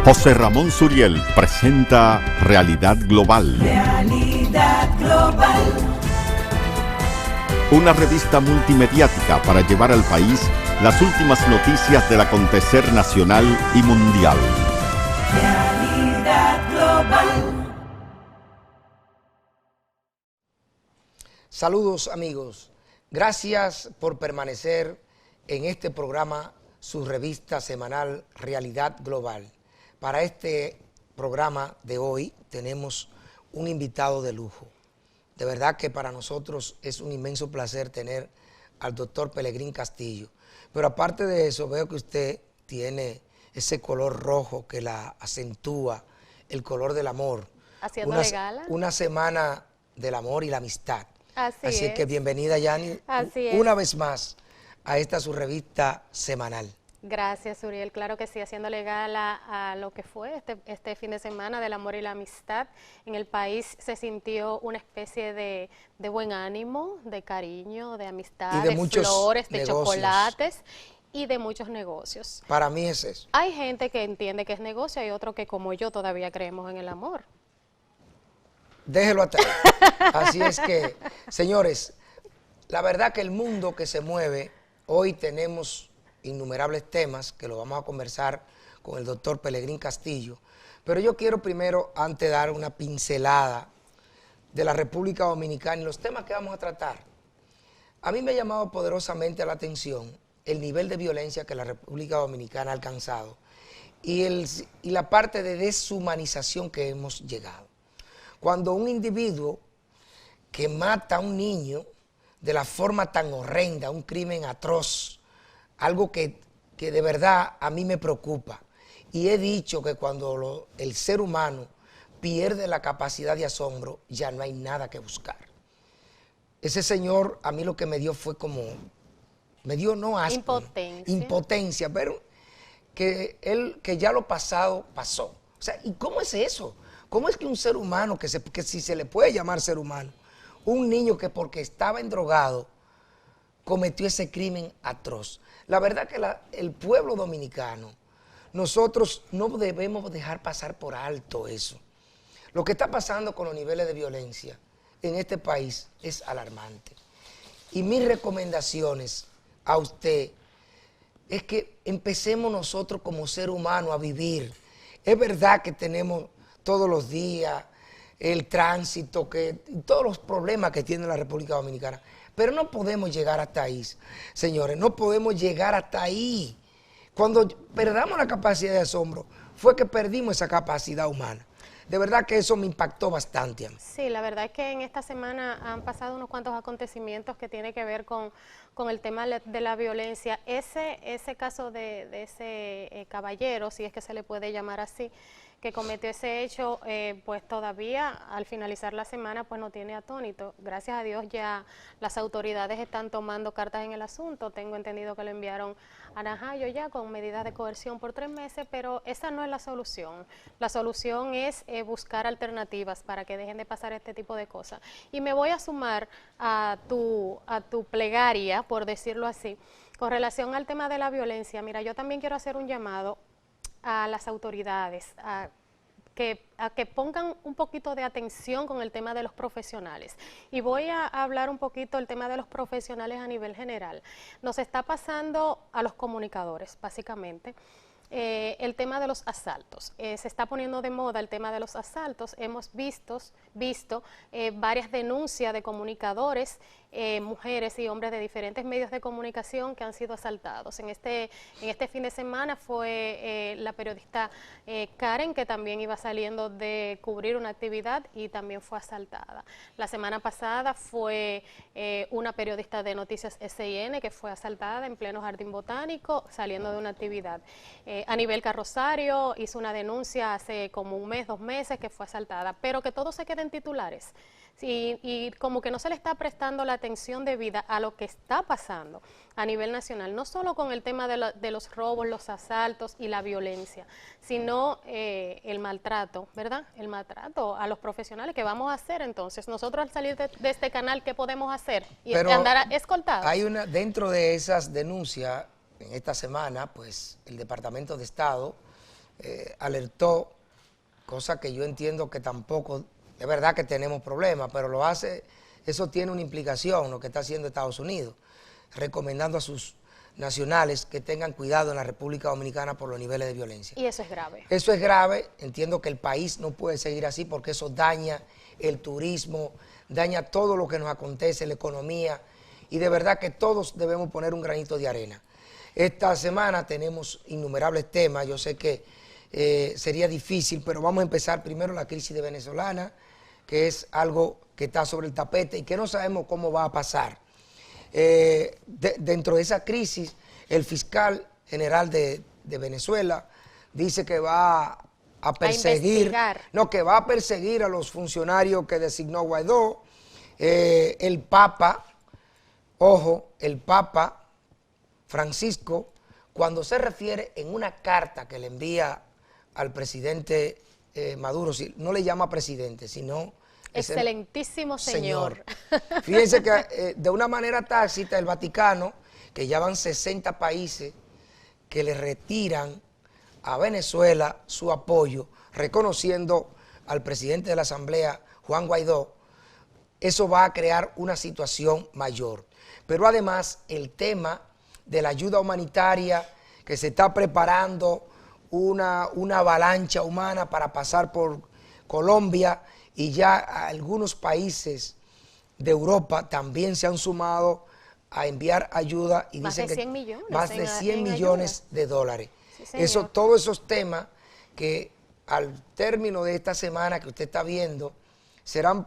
José Ramón Suriel presenta Realidad Global. Realidad Global. Una revista multimediática para llevar al país las últimas noticias del acontecer nacional y mundial. Realidad Global. Saludos amigos, gracias por permanecer en este programa, su revista semanal Realidad Global. Para este programa de hoy tenemos un invitado de lujo. De verdad que para nosotros es un inmenso placer tener al doctor Pelegrín Castillo. Pero aparte de eso, veo que usted tiene ese color rojo que la acentúa, el color del amor. Haciéndole gala. Una semana del amor y la amistad. Así es que bienvenida, Yani, una vez más a esta su revista semanal. Gracias, Uriel. Claro que sí, haciéndole gala a lo que fue este fin de semana del amor y la amistad. En el país se sintió una especie de buen ánimo, de cariño, de amistad, de flores, de chocolates y de muchos negocios. Para mí es eso. Hay gente que entiende que es negocio, hay otro que como yo todavía creemos en el amor. Déjelo hasta ahí. Así es que, señores, la verdad que el mundo que se mueve, hoy tenemos innumerables temas que lo vamos a conversar con el doctor Pelegrín Castillo, pero yo quiero primero, antes de dar una pincelada de la República Dominicana y los temas que vamos a tratar. A mí me ha llamado poderosamente la atención el nivel de violencia que la República Dominicana ha alcanzado y la parte de deshumanización que hemos llegado. Cuando un individuo que mata a un niño de la forma tan horrenda, un crimen atroz, algo que de verdad a mí me preocupa. Y he dicho que cuando el ser humano pierde la capacidad de asombro, ya no hay nada que buscar. Ese señor a mí lo que me dio fue como, me dio no asco, impotencia, pero que ya lo pasado pasó. O sea, ¿y cómo es eso? ¿Cómo es que un ser humano, que si se le puede llamar ser humano, un niño que porque estaba endrogado cometió ese crimen atroz? La verdad que el pueblo dominicano, nosotros no debemos dejar pasar por alto eso. Lo que está pasando con los niveles de violencia en este país es alarmante. Y mis recomendaciones a usted es que empecemos nosotros como ser humano a vivir. Es verdad que tenemos todos los días el tránsito, todos los problemas que tiene la República Dominicana, pero no podemos llegar hasta ahí, señores, no podemos llegar hasta ahí. Cuando perdamos la capacidad de asombro, fue que perdimos esa capacidad humana. De verdad que eso me impactó bastante a mí. Sí, la verdad es que en esta semana han pasado unos cuantos acontecimientos que tienen que ver con el tema de la violencia. Ese caso de ese caballero, si es que se le puede llamar así, que cometió ese hecho, pues todavía al finalizar la semana pues no tiene atónito. Gracias a Dios ya las autoridades están tomando cartas en el asunto. Tengo entendido que lo enviaron a Najayo ya con medidas de coerción por 3 meses, pero esa no es la solución. La solución es buscar alternativas para que dejen de pasar este tipo de cosas. Y me voy a sumar a tu plegaria, por decirlo así, con relación al tema de la violencia. Mira, yo también quiero hacer un llamado a las autoridades, a que pongan un poquito de atención con el tema de los profesionales. Y voy a hablar un poquito del tema de los profesionales a nivel general. Nos está pasando a los comunicadores, básicamente. El tema de los asaltos. Se está poniendo de moda el tema de los asaltos. Hemos visto varias denuncias de comunicadores, mujeres y hombres de diferentes medios de comunicación que han sido asaltados. En este fin de semana fue la periodista Karen, que también iba saliendo de cubrir una actividad y también fue asaltada. La semana pasada fue una periodista de Noticias SIN que fue asaltada en pleno Jardín Botánico saliendo de una actividad. Aníbal Rosario hizo una denuncia hace como 1 mes, 2 meses que fue asaltada, pero que todo se queda en titulares. Y como que no se le está prestando la atención debida a lo que está pasando a nivel nacional, no solo con el tema de los robos, los asaltos y la violencia, sino el maltrato, ¿verdad? El maltrato a los profesionales. ¿Qué vamos a hacer entonces? Nosotros al salir de este canal, ¿qué podemos hacer? Y andar escoltados. Hay dentro de esas denuncias, en esta semana, pues el Departamento de Estado alertó, cosa que yo entiendo que tampoco, es verdad que tenemos problemas, pero lo hace, eso tiene una implicación, lo que está haciendo Estados Unidos, recomendando a sus nacionales que tengan cuidado en la República Dominicana por los niveles de violencia. Y eso es grave. Eso es grave, entiendo que el país no puede seguir así porque eso daña el turismo, daña todo lo que nos acontece, la economía, y de verdad que todos debemos poner un granito de arena. Esta semana tenemos innumerables temas, yo sé que sería difícil, pero vamos a empezar primero la crisis de venezolana, que es algo que está sobre el tapete y que no sabemos cómo va a pasar. Dentro de esa crisis, el fiscal general de Venezuela dice que va a perseguir, que va a perseguir a los funcionarios que designó Guaidó. El Papa, ojo, el Papa Francisco, cuando se refiere en una carta que le envía al presidente Maduro, no le llama presidente, sino excelentísimo señor. Fíjense que de una manera tácita el Vaticano, que ya van 60 países que le retiran a Venezuela su apoyo, reconociendo al presidente de la Asamblea, Juan Guaidó, eso va a crear una situación mayor. Pero además el tema de la ayuda humanitaria, que se está preparando una avalancha humana para pasar por Colombia, y ya algunos países de Europa también se han sumado a enviar ayuda y más dicen de 100 que millones más de 100 millones de dólares. Sí, todos esos temas que al término de esta semana que usted está viendo serán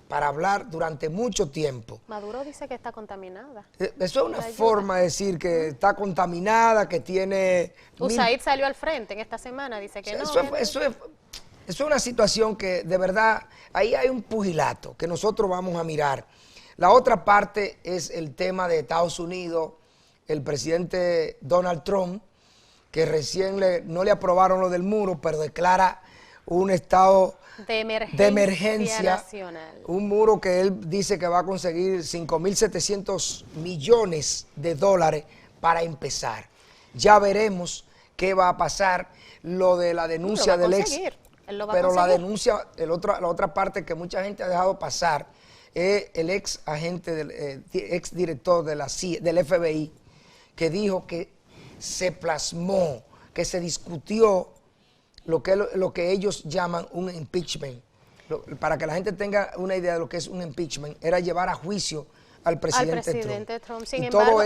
para hablar durante mucho tiempo. Maduro dice que está contaminada. Eso es una forma de decir que está contaminada, que tiene... USAID salió al frente en esta semana, dice que no. Eso es una situación que de verdad, ahí hay un pugilato que nosotros vamos a mirar. La otra parte es el tema de Estados Unidos, el presidente Donald Trump, que recién no le aprobaron lo del muro, pero declara un estado de emergencia nacional. Un muro que él dice que va a conseguir 5.700 millones de dólares para empezar. Ya veremos qué va a pasar. Lo de la denuncia del ex... Pero la denuncia, la otra parte que mucha gente ha dejado pasar es el ex agente, ex director de la CIA, del FBI, que dijo que se plasmó, que se discutió lo que ellos llaman un impeachment. Para que la gente tenga una idea de lo que es un impeachment, era llevar a juicio al presidente Trump. Sin embargo,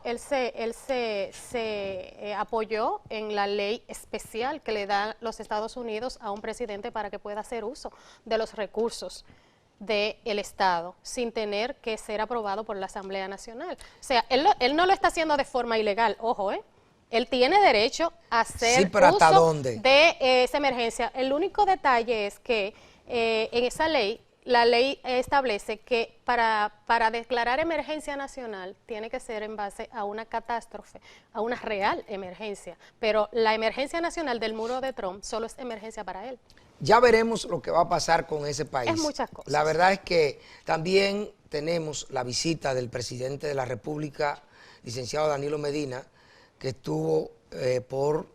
él se apoyó en la ley especial que le da los Estados Unidos a un presidente para que pueda hacer uso de los recursos del Estado sin tener que ser aprobado por la Asamblea Nacional. O sea, él no lo está haciendo de forma ilegal, ojo, Él tiene derecho a hacer uso de esa emergencia. El único detalle es que en esa ley, la ley establece que para declarar emergencia nacional tiene que ser en base a una catástrofe, a una real emergencia. Pero la emergencia nacional del muro de Trump solo es emergencia para él. Ya veremos lo que va a pasar con ese país. Es muchas cosas. La verdad es que también tenemos la visita del presidente de la República, licenciado Danilo Medina, que estuvo por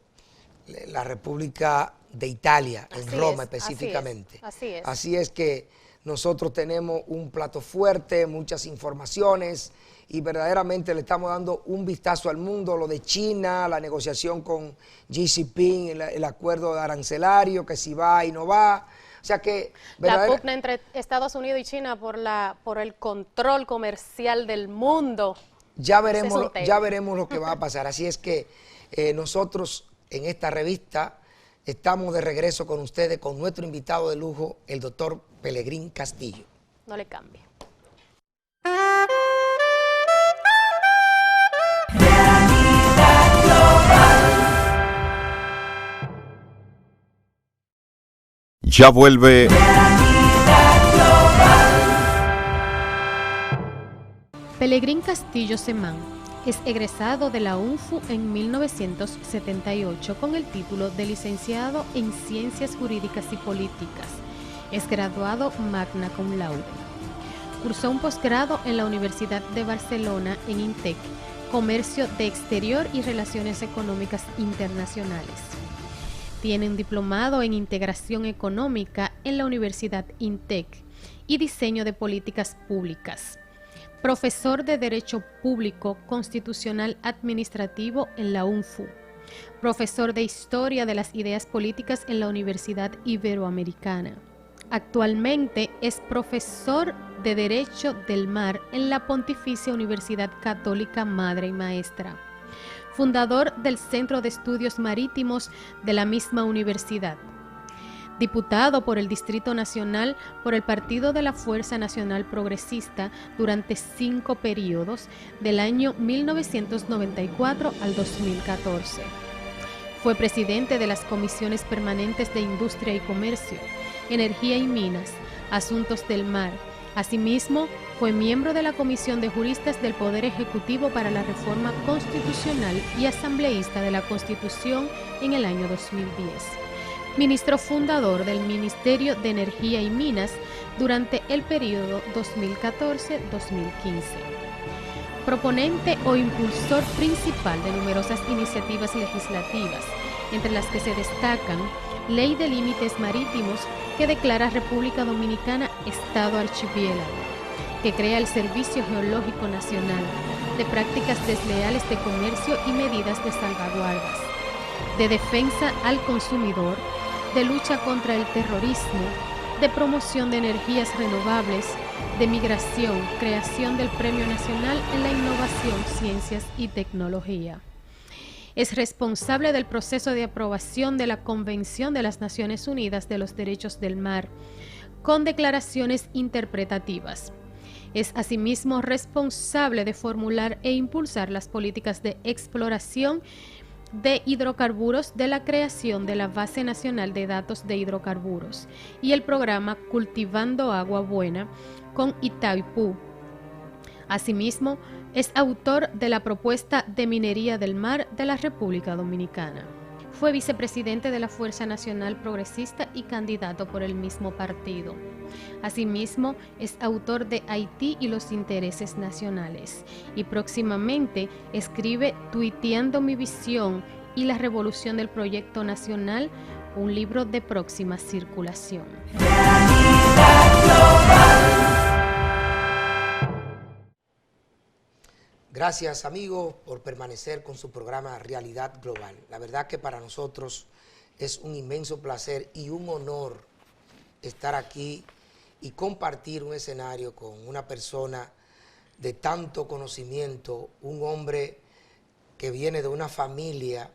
la República de Italia, en Roma específicamente. Así es. Así es que nosotros tenemos un plato fuerte, muchas informaciones y verdaderamente le estamos dando un vistazo al mundo, lo de China, la negociación con Xi Jinping, el acuerdo de arancelario, que si va y no va. O sea que la pugna entre Estados Unidos y China por el control comercial del mundo. Ya veremos lo que va a pasar. Así es que nosotros en esta revista estamos de regreso con ustedes, con nuestro invitado de lujo, el doctor Pelegrín Castillo. No le cambie. Ya vuelve Pelegrín Castillo Semán es egresado de la UNFU en 1978 con el título de licenciado en Ciencias Jurídicas y Políticas. Es graduado magna cum laude. Cursó un posgrado en la Universidad de Barcelona en INTEC Comercio de Exterior y Relaciones Económicas Internacionales. Tiene un diplomado en Integración Económica en la Universidad INTEC y Diseño de Políticas Públicas. Profesor de Derecho Público Constitucional Administrativo en la UNFU. Profesor de Historia de las Ideas Políticas en la Universidad Iberoamericana. Actualmente es profesor de Derecho del Mar en la Pontificia Universidad Católica Madre y Maestra. Fundador del Centro de Estudios Marítimos de la misma universidad. Diputado por el Distrito Nacional por el Partido de la Fuerza Nacional Progresista durante 5 periodos, del año 1994 al 2014. Fue presidente de las Comisiones Permanentes de Industria y Comercio, Energía y Minas, Asuntos del Mar. Asimismo, fue miembro de la Comisión de Juristas del Poder Ejecutivo para la Reforma Constitucional y asambleísta de la Constitución en el año 2010. Ministro fundador del Ministerio de Energía y Minas durante el periodo 2014-2015. Proponente o impulsor principal de numerosas iniciativas legislativas, entre las que se destacan Ley de Límites Marítimos, que declara República Dominicana Estado Archipiélago, que crea el Servicio Geológico Nacional, de prácticas desleales de comercio y medidas de salvaguardas, de defensa al consumidor, de lucha contra el terrorismo, de promoción de energías renovables, de migración, creación del Premio Nacional en la Innovación, Ciencias y Tecnología. Es responsable del proceso de aprobación de la Convención de las Naciones Unidas de los Derechos del Mar, con declaraciones interpretativas. Es asimismo responsable de formular e impulsar las políticas de exploración de hidrocarburos de la creación de la Base Nacional de Datos de Hidrocarburos y el programa Cultivando Agua Buena con Itaipú. Asimismo, es autor de la propuesta de minería del mar de la República Dominicana. Fue vicepresidente de la Fuerza Nacional Progresista y candidato por el mismo partido. Asimismo, es autor de Haití y los intereses nacionales. Y próximamente escribe Tuiteando mi visión y la revolución del proyecto nacional, un libro de próxima circulación. Gracias, amigos, por permanecer con su programa Realidad Global. La verdad que para nosotros es un inmenso placer y un honor estar aquí y compartir un escenario con una persona de tanto conocimiento, un hombre que viene de una familia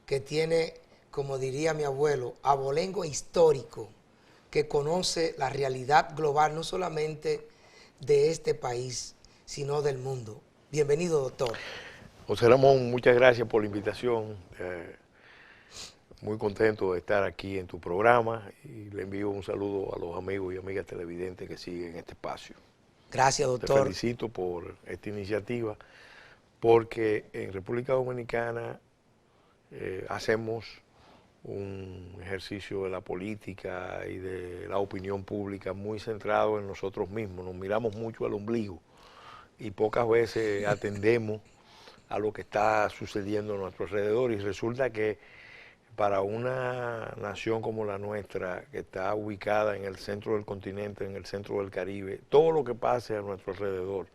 que tiene, como diría mi abuelo, abolengo histórico, que conoce la realidad global no solamente de este país, sino del mundo. Bienvenido, doctor. José Ramón, muchas gracias por la invitación. Muy contento de estar aquí en tu programa y le envío un saludo a los amigos y amigas televidentes que siguen este espacio. Gracias, doctor. Te felicito por esta iniciativa porque en República Dominicana hacemos un ejercicio de la política y de la opinión pública muy centrado en nosotros mismos. Nos miramos mucho al ombligo y pocas veces atendemos a lo que está sucediendo a nuestro alrededor, y resulta que para una nación como la nuestra, que está ubicada en el centro del continente, en el centro del Caribe, todo lo que pase a nuestro alrededor,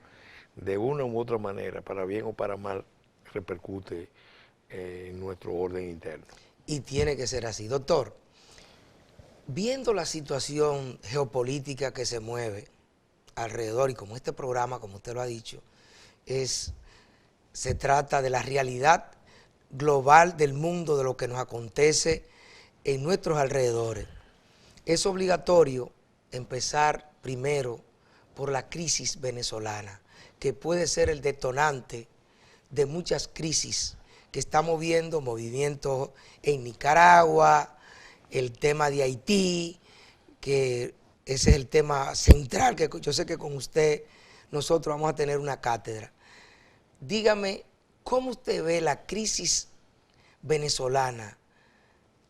de una u otra manera, para bien o para mal, repercute en nuestro orden interno. Y tiene que ser así. Doctor, viendo la situación geopolítica que se mueve alrededor, y como este programa, como usted lo ha dicho, se trata de la realidad global del mundo, de lo que nos acontece en nuestros alrededores. Es obligatorio empezar primero por la crisis venezolana, que puede ser el detonante de muchas crisis que estamos viendo, movimientos en Nicaragua, el tema de Haití, que ese es el tema central, que yo sé que con usted nosotros vamos a tener una cátedra. Dígame, ¿cómo usted ve la crisis venezolana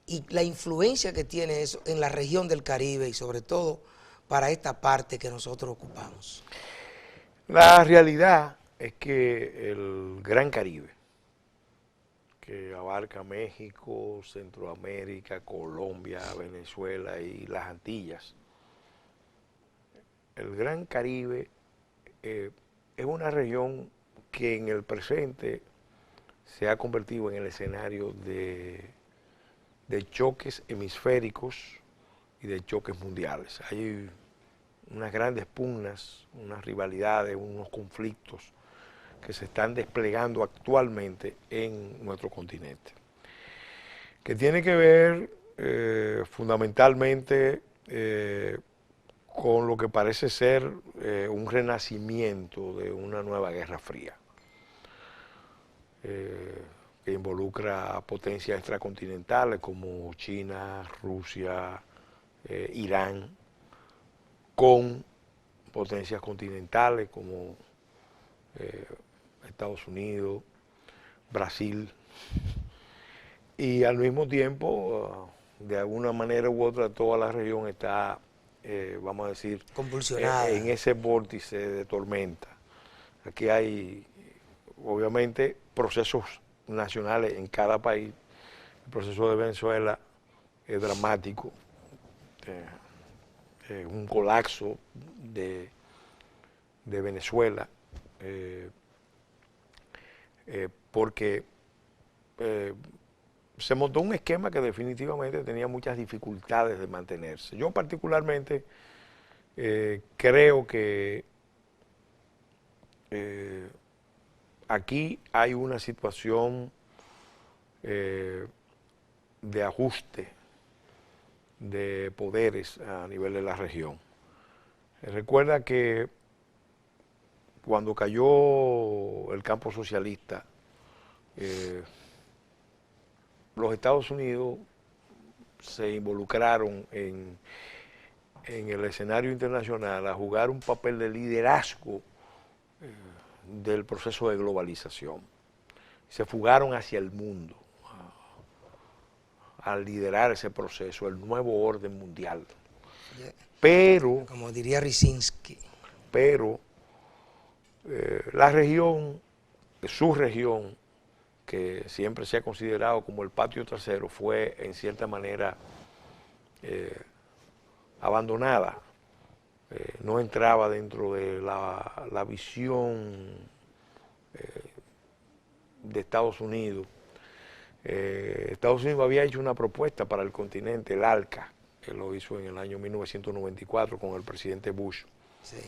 y la influencia que tiene eso en la región del Caribe y sobre todo para esta parte que nosotros ocupamos? La realidad es que el Gran Caribe, que abarca México, Centroamérica, Colombia, Venezuela y las Antillas, el Gran Caribe es una región que en el presente se ha convertido en el escenario de choques hemisféricos y de choques mundiales. Hay unas grandes pugnas, unas rivalidades, unos conflictos que se están desplegando actualmente en nuestro continente, que tiene que ver fundamentalmente con lo que parece ser un renacimiento de una nueva Guerra Fría, que involucra potencias extracontinentales como China, Rusia, Irán, con potencias continentales como Estados Unidos, Brasil, y al mismo tiempo, de alguna manera u otra, toda la región está, vamos a decir, convulsionada en ese vórtice de tormenta. Aquí hay, obviamente, procesos nacionales en cada país. El proceso de Venezuela es dramático, un colapso de Venezuela, porque se montó un esquema que definitivamente tenía muchas dificultades de mantenerse. Yo particularmente creo que aquí hay una situación de ajuste de poderes a nivel de la región. Recuerda que cuando cayó el campo socialista, los Estados Unidos se involucraron en el escenario internacional a jugar un papel de liderazgo del proceso de globalización. Se fugaron hacia el mundo a liderar ese proceso, el nuevo orden mundial. Pero, como diría Rizinsky, pero la región, su región, que siempre se ha considerado como el patio trasero, fue en cierta manera abandonada. No entraba dentro de la visión de Estados Unidos. Estados Unidos había hecho una propuesta para el continente, el ALCA, que lo hizo en el año 1994 con el presidente Bush. sí.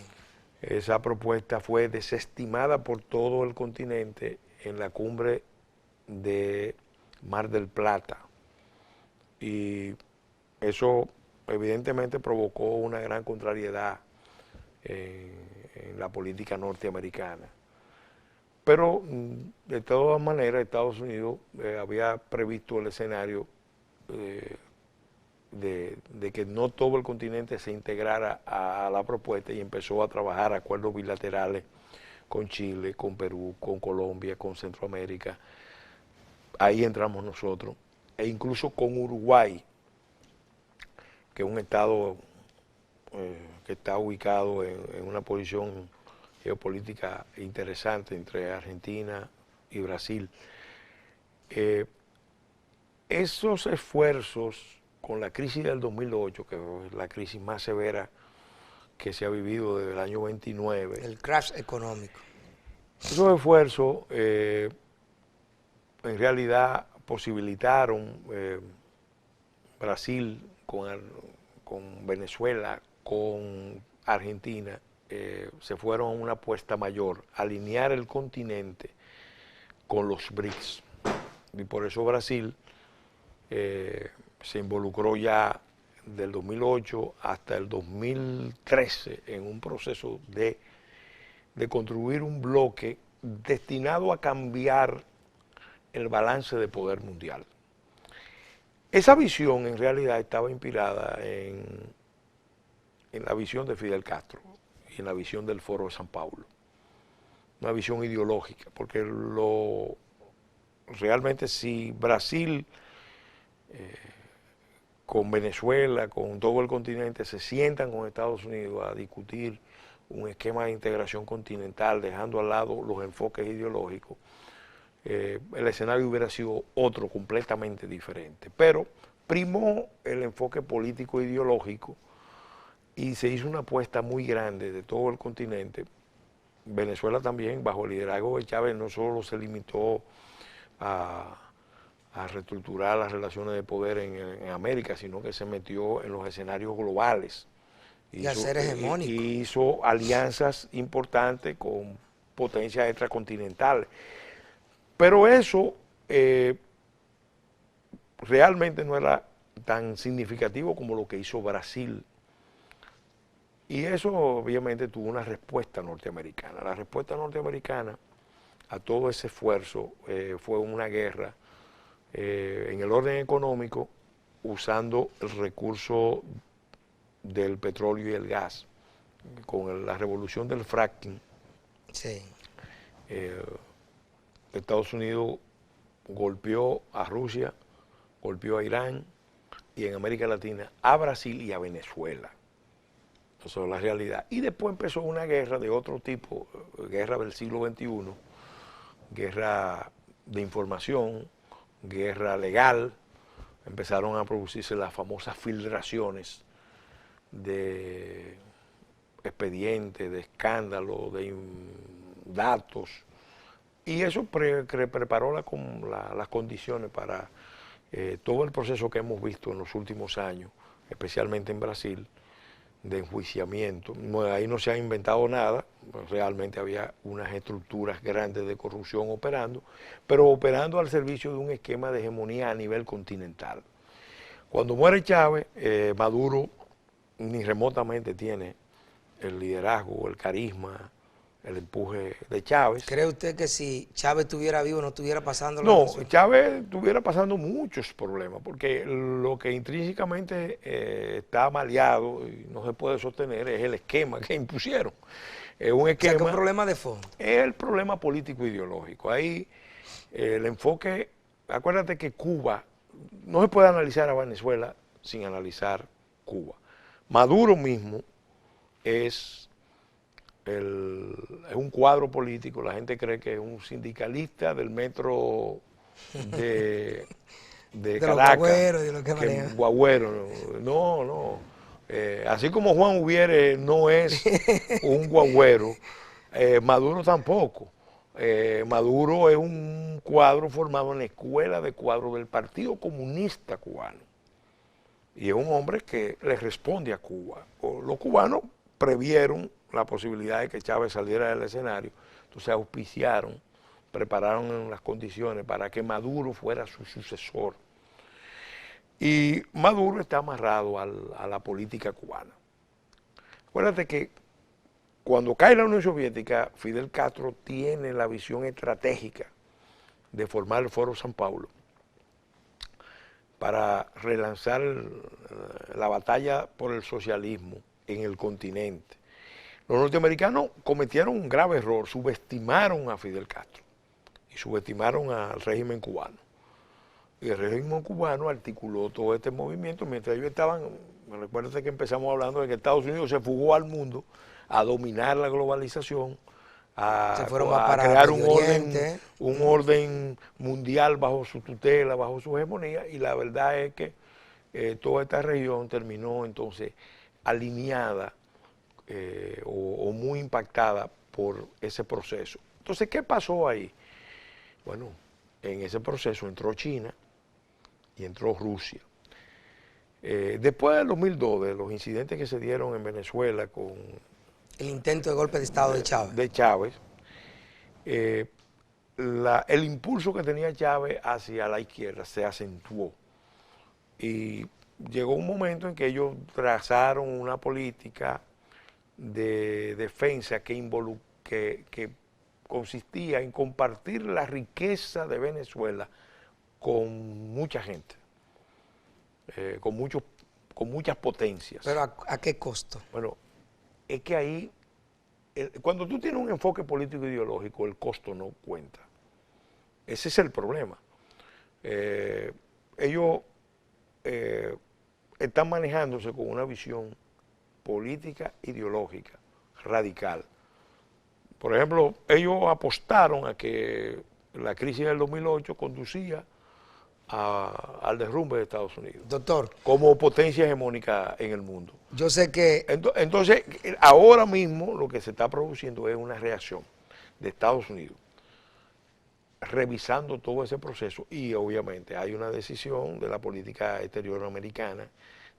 Esa propuesta fue desestimada por todo el continente en la cumbre de Mar del Plata, y eso evidentemente provocó una gran contrariedad en la política norteamericana. Pero de todas maneras Estados Unidos había previsto el escenario de que no todo el continente se integrara a la propuesta, y empezó a trabajar acuerdos bilaterales con Chile, con Perú, con Colombia, con Centroamérica. Ahí entramos nosotros, e incluso con Uruguay, que es un estado que está ubicado en una posición geopolítica interesante entre Argentina y Brasil. Esos esfuerzos, con la crisis del 2008, que es la crisis más severa que se ha vivido desde el año 29. El crash económico. Esos esfuerzos en realidad posibilitaron Brasil con Venezuela, con Argentina, se fueron a una apuesta mayor, alinear el continente con los BRICS. Y por eso Brasil se involucró ya del 2008 hasta el 2013 en un proceso de construir un bloque destinado a cambiar el balance de poder mundial. Esa visión en realidad estaba inspirada en la visión de Fidel Castro y en la visión del Foro de San Paulo. Una visión ideológica, porque realmente si Brasil con Venezuela, con todo el continente, se sientan con Estados Unidos a discutir un esquema de integración continental, dejando al lado los enfoques ideológicos, el escenario hubiera sido otro completamente diferente. Pero primó el enfoque político ideológico y se hizo una apuesta muy grande de todo el continente. Venezuela también, bajo el liderazgo de Chávez, no solo se limitó a reestructurar las relaciones de poder en América, sino que se metió en los escenarios globales. Y a ser hegemónico. Y hizo alianzas importantes con potencias extracontinentales. Pero eso realmente no era tan significativo como lo que hizo Brasil. Y eso obviamente tuvo una respuesta norteamericana. La respuesta norteamericana a todo ese esfuerzo fue una guerra en el orden económico, usando el recurso del petróleo y el gas. Con la revolución del fracking, Sí. Estados Unidos golpeó a Rusia, golpeó a Irán y en América Latina a Brasil y a Venezuela. Eso es la realidad. Y después empezó una guerra de otro tipo, guerra del siglo XXI, guerra de información, guerra legal. Empezaron a producirse las famosas filtraciones de expedientes, de escándalos, de datos. Y eso preparó las condiciones para todo el proceso que hemos visto en los últimos años, especialmente en Brasil, de enjuiciamiento. Ahí no se ha inventado nada, realmente había unas estructuras grandes de corrupción operando, pero operando al servicio de un esquema de hegemonía a nivel continental. Cuando muere Chávez, Maduro ni remotamente tiene el liderazgo, el carisma, el empuje de Chávez. ¿Cree usted que si Chávez estuviera vivo no estuviera pasando No, Venezuela? Chávez estuviera pasando muchos problemas, porque lo que intrínsecamente está maleado y no se puede sostener es el esquema que impusieron. Es un O sea, esquema, que un problema de fondo. es el problema político-ideológico. Ahí el enfoque, acuérdate que Cuba, no se puede analizar a Venezuela sin analizar Cuba. Maduro mismo es un cuadro político, la gente cree que es un sindicalista del metro de De los Caracas. guagüeros y de lo que maneja. Guagüero, no. Así como Juan Ubiere no es un guagüero, Maduro tampoco. Maduro es un cuadro formado en la escuela de cuadros del Partido Comunista Cubano. Y es un hombre que le responde a Cuba. Los cubanos previeron la posibilidad de que Chávez saliera del escenario, entonces auspiciaron, prepararon las condiciones para que Maduro fuera su sucesor. Y Maduro está amarrado a la política cubana. Acuérdate que cuando cae la Unión Soviética, Fidel Castro tiene la visión estratégica de formar el Foro San Pablo para relanzar la batalla por el socialismo en el continente. Los norteamericanos cometieron un grave error, subestimaron a Fidel Castro y subestimaron al régimen cubano. Y el régimen cubano articuló todo este movimiento mientras ellos estaban, recuerden que empezamos hablando de que Estados Unidos se fugó al mundo a dominar la globalización, a crear un orden mundial bajo su tutela, bajo su hegemonía, y la verdad es que toda esta región terminó entonces alineada o muy impactada por ese proceso. Entonces, ¿qué pasó ahí? Bueno, en ese proceso entró China y entró Rusia. Después del 2002, de los incidentes que se dieron en Venezuela con El intento de golpe de Estado de Chávez. El impulso que tenía Chávez hacia la izquierda se acentuó. Y llegó un momento en que ellos trazaron una política de defensa que consistía en compartir la riqueza de Venezuela con mucha gente, con muchas potencias. ¿Pero a qué costo? Bueno, es que ahí, cuando tú tienes un enfoque político ideológico, el costo no cuenta. Ese es el problema. Ellos están manejándose con una visión política ideológica, radical. Por ejemplo, ellos apostaron a que la crisis del 2008 conducía al derrumbe de Estados Unidos Doctor, como potencia hegemónica en el mundo. yo sé que Entonces, ahora mismo lo que se está produciendo es una reacción de Estados Unidos, revisando todo ese proceso, y obviamente hay una decisión de la política exterior americana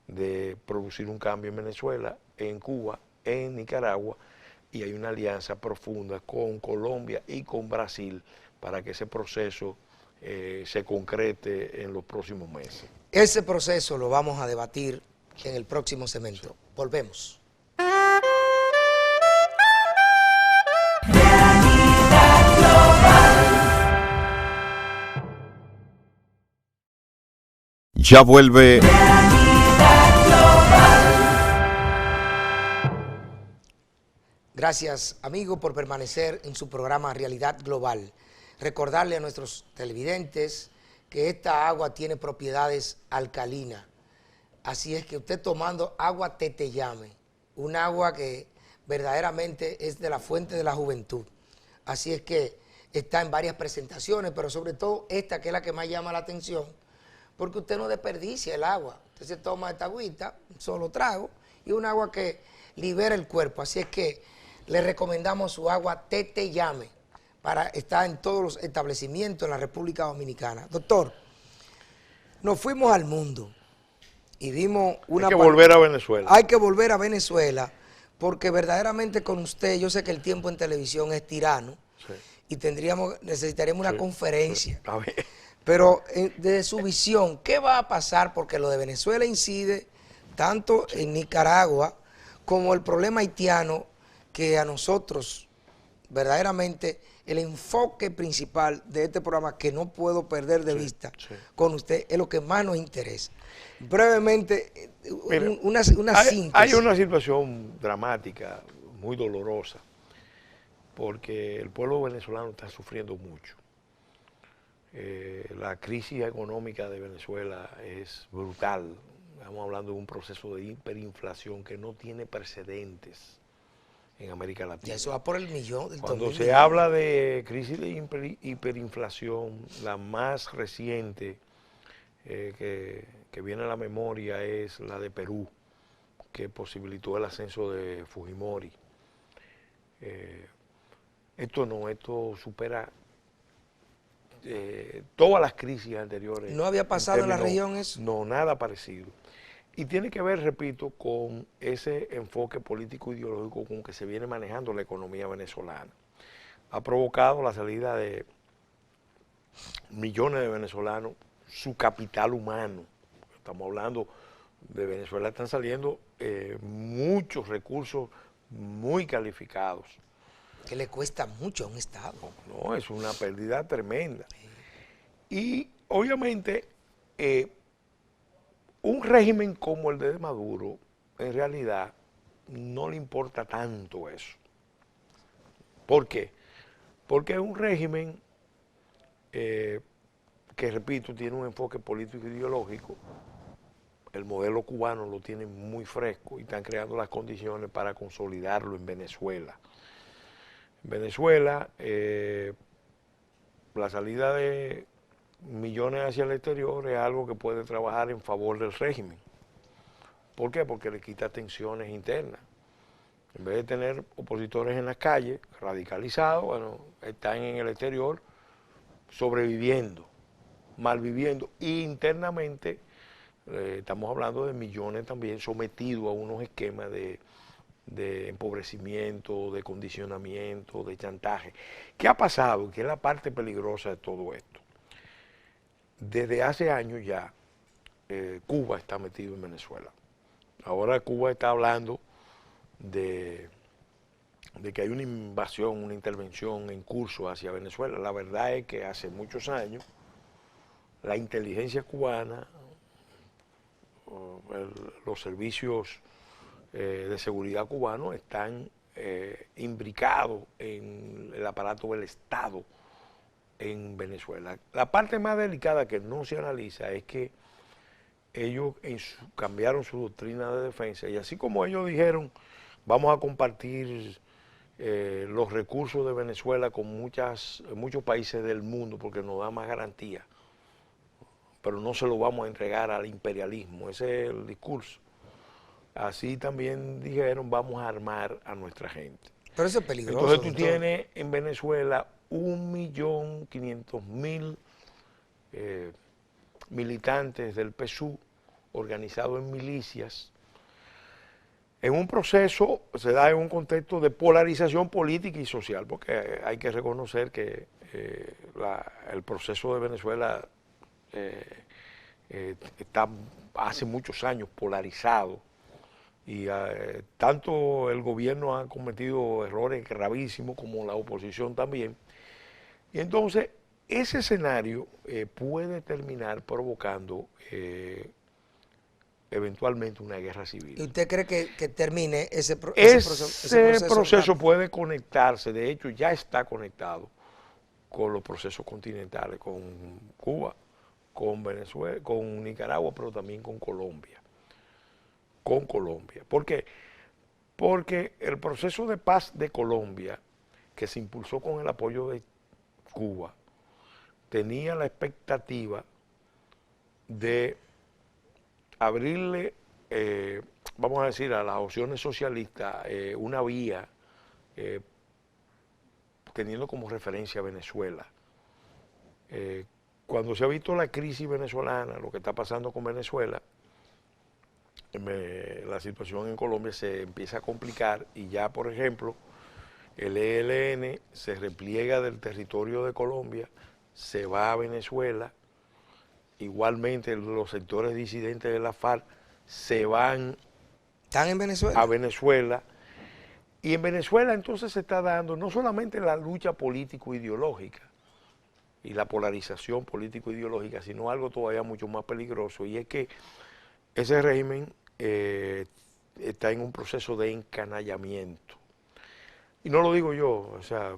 de producir un cambio en Venezuela, en Cuba, en Nicaragua, y hay una alianza profunda con Colombia y con Brasil para que ese proceso se concrete en los próximos meses. ese proceso lo vamos a debatir en el próximo segmento. Volvemos. Ya vuelve Gracias, amigo, por permanecer en su programa Realidad Global. Recordarle a nuestros televidentes que esta agua tiene propiedades alcalinas. Así es que usted tomando agua Teteyame, un agua que verdaderamente es de la fuente de la juventud. Así es que está en varias presentaciones, pero sobre todo esta que es la que más llama la atención, porque usted no desperdicia el agua. Usted se toma esta agüita, un solo trago, y un agua que libera el cuerpo. Así es que le recomendamos su agua Teteyame para estar en todos los establecimientos en la República Dominicana. Doctor, nos fuimos al mundo y vimos una... Hay que volver a Venezuela. Hay que volver a Venezuela porque verdaderamente con usted, yo sé que el tiempo en televisión es tirano, Sí. y necesitaríamos una Sí. conferencia. Está bien. Pero desde su visión, ¿qué va a pasar? Porque lo de Venezuela incide tanto en Nicaragua como el problema haitiano, que a nosotros verdaderamente el enfoque principal de este programa, que no puedo perder de vista sí. con usted, es lo que más nos interesa. Brevemente, Mira, una síntesis. hay una situación dramática, muy dolorosa, porque el pueblo venezolano está sufriendo mucho. La crisis económica de Venezuela es brutal. Estamos hablando de un proceso de hiperinflación que no tiene precedentes en América Latina. Ya eso va por el millón del Cuando 2000 se millones. habla de crisis de hiperinflación, la más reciente que viene a la memoria es la de Perú, que posibilitó el ascenso de Fujimori. Esto supera todas las crisis anteriores. ¿No había pasado en la región eso? No, nada parecido. Y tiene que ver, repito, con ese enfoque político ideológico con que se viene manejando la economía venezolana. Ha provocado la salida de millones de venezolanos, su capital humano. Estamos hablando de Venezuela, están saliendo muchos recursos muy calificados. Que le cuesta mucho a un Estado. No, es una pérdida tremenda. Y obviamente un régimen como el de Maduro, en realidad, no le importa tanto eso. ¿Por qué? Porque es un régimen que, repito, tiene un enfoque político e ideológico. El modelo cubano lo tiene muy fresco y están creando las condiciones para consolidarlo en Venezuela. En Venezuela, la salida de millones hacia el exterior es algo que puede trabajar en favor del régimen. ¿Por qué? Porque le quita tensiones internas. En vez de tener opositores en las calles, radicalizados, bueno, están en el exterior sobreviviendo, malviviendo. Y internamente, estamos hablando de millones también sometidos a unos esquemas de empobrecimiento, de condicionamiento, de chantaje. ¿Qué ha pasado? ¿Qué es la parte peligrosa de todo esto? Desde hace años ya, Cuba está metido en Venezuela. Ahora Cuba está hablando de que hay una invasión, una intervención en curso hacia Venezuela. La verdad es que hace muchos años la inteligencia cubana, los servicios de seguridad cubanos están imbricados en el aparato del Estado en Venezuela. La parte más delicada que no se analiza es que ellos cambiaron su doctrina de defensa, y así como ellos dijeron vamos a compartir los recursos de Venezuela con muchos países del mundo porque nos da más garantía, pero no se lo vamos a entregar al imperialismo, ese es el discurso. Así también dijeron, vamos a armar a nuestra gente. Pero eso es peligroso. Entonces tú doctor. tienes en Venezuela 1.500.000 militantes del PSUV organizados en milicias, en un proceso, se da en un contexto de polarización política y social, porque hay que reconocer que el proceso de Venezuela está hace muchos años polarizado y tanto el gobierno ha cometido errores gravísimos como la oposición también. Y entonces ese escenario puede terminar provocando eventualmente una guerra civil. ¿Y usted cree que termine ese proceso puede conectarse, de hecho ya está conectado con los procesos continentales, con Cuba, con Venezuela, con Nicaragua, pero también con Colombia. ¿Por qué? Porque el proceso de paz de Colombia, que se impulsó con el apoyo de Cuba, tenía la expectativa de abrirle, vamos a decir, a las opciones socialistas una vía teniendo como referencia a Venezuela. Cuando se ha visto la crisis venezolana, lo que está pasando con Venezuela, la situación en Colombia se empieza a complicar y ya, por ejemplo, el ELN se repliega del territorio de Colombia, se va a Venezuela. Igualmente los sectores disidentes de la FARC se van ¿Están en Venezuela? a Venezuela. Y en Venezuela entonces se está dando no solamente la lucha político-ideológica y la polarización político-ideológica, sino algo todavía mucho más peligroso, y es que ese régimen está en un proceso de encanallamiento. Y no lo digo yo, o sea,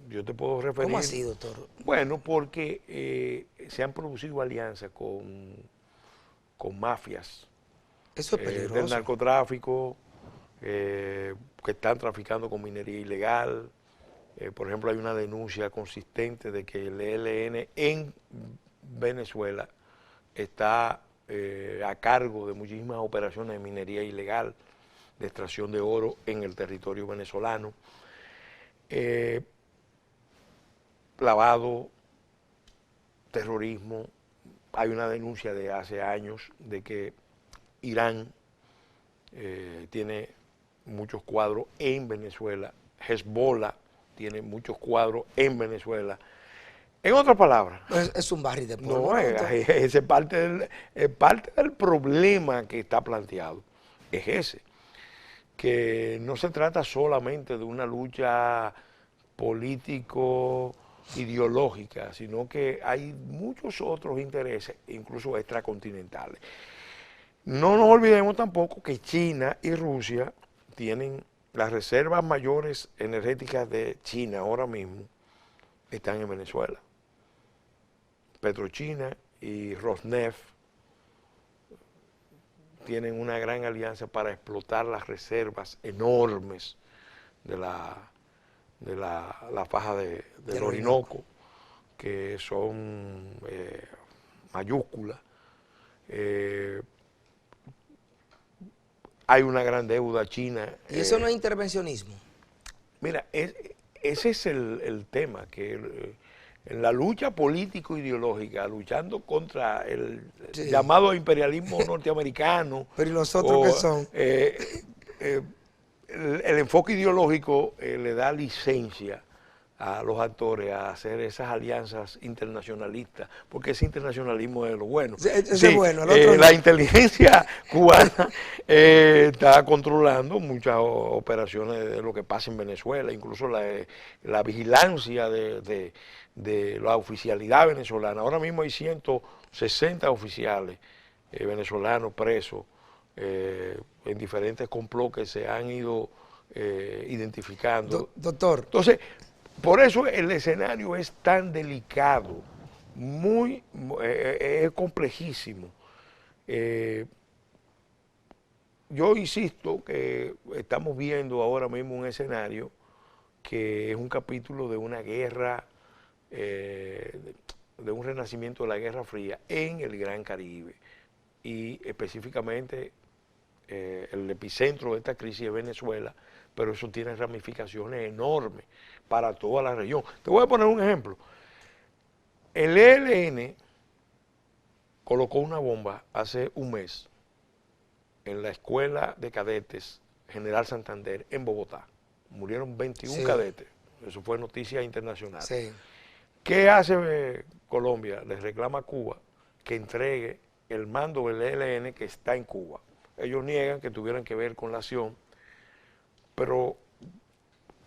yo te puedo referir... ¿Cómo así, doctor? Bueno, porque se han producido alianzas con mafias. Eso es peligroso. Del narcotráfico, que están traficando con minería ilegal. Por ejemplo, hay una denuncia consistente de que el ELN en Venezuela está a cargo de muchísimas operaciones de minería ilegal, de extracción de oro en el territorio venezolano. Lavado, terrorismo. Hay una denuncia de hace años de que Irán tiene muchos cuadros en Venezuela, Hezbollah tiene muchos cuadros en Venezuela. En otras palabras, Es un barril de polvo. no, ese es parte del problema que está planteado, es ese, que no se trata solamente de una lucha político ideológica, sino que hay muchos otros intereses, incluso extracontinentales. No nos olvidemos tampoco que China y Rusia tienen las reservas mayores energéticas de China ahora mismo, están en Venezuela. Petrochina y Rosneft tienen una gran alianza para explotar las reservas enormes de la faja del Orinoco, que son mayúsculas. Hay una gran deuda china. ¿Y eso no es intervencionismo? Mira, ese es el tema, que en la lucha político-ideológica, luchando contra el llamado imperialismo norteamericano. Pero ¿y los otros qué son? El enfoque ideológico le da licencia a los actores a hacer esas alianzas internacionalistas, porque ese internacionalismo es lo bueno. Es bueno, el otro no. La inteligencia cubana está controlando muchas operaciones de lo que pasa en Venezuela, incluso la vigilancia de la oficialidad venezolana. Ahora mismo hay 160 oficiales venezolanos presos en diferentes complots que se han ido identificando. Doctor. Entonces, por eso el escenario es tan delicado, es complejísimo. yo insisto que estamos viendo ahora mismo un escenario que es un capítulo de una guerra, de un renacimiento de la Guerra Fría en el Gran Caribe. Y específicamente el epicentro de esta crisis es Venezuela, pero eso tiene ramificaciones enormes para toda la región. Te voy a poner un ejemplo. El ELN colocó una bomba hace un mes en la escuela de cadetes General Santander en Bogotá. Murieron 21 cadetes. Eso fue noticia internacional. Sí. ¿Qué hace Colombia? Le reclama a Cuba que entregue el mando del ELN que está en Cuba. Ellos niegan que tuvieran que ver con la acción, pero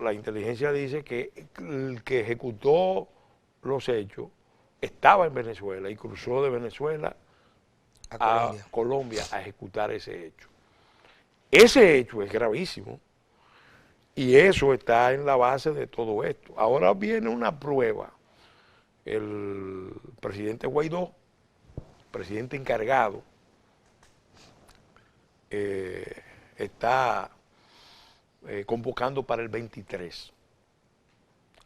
la inteligencia dice que el que ejecutó los hechos estaba en Venezuela y cruzó de Venezuela a Colombia a ejecutar ese hecho. Ese hecho es gravísimo y eso está en la base de todo esto. Ahora viene una prueba. El presidente Guaidó, presidente encargado, está convocando para el 23,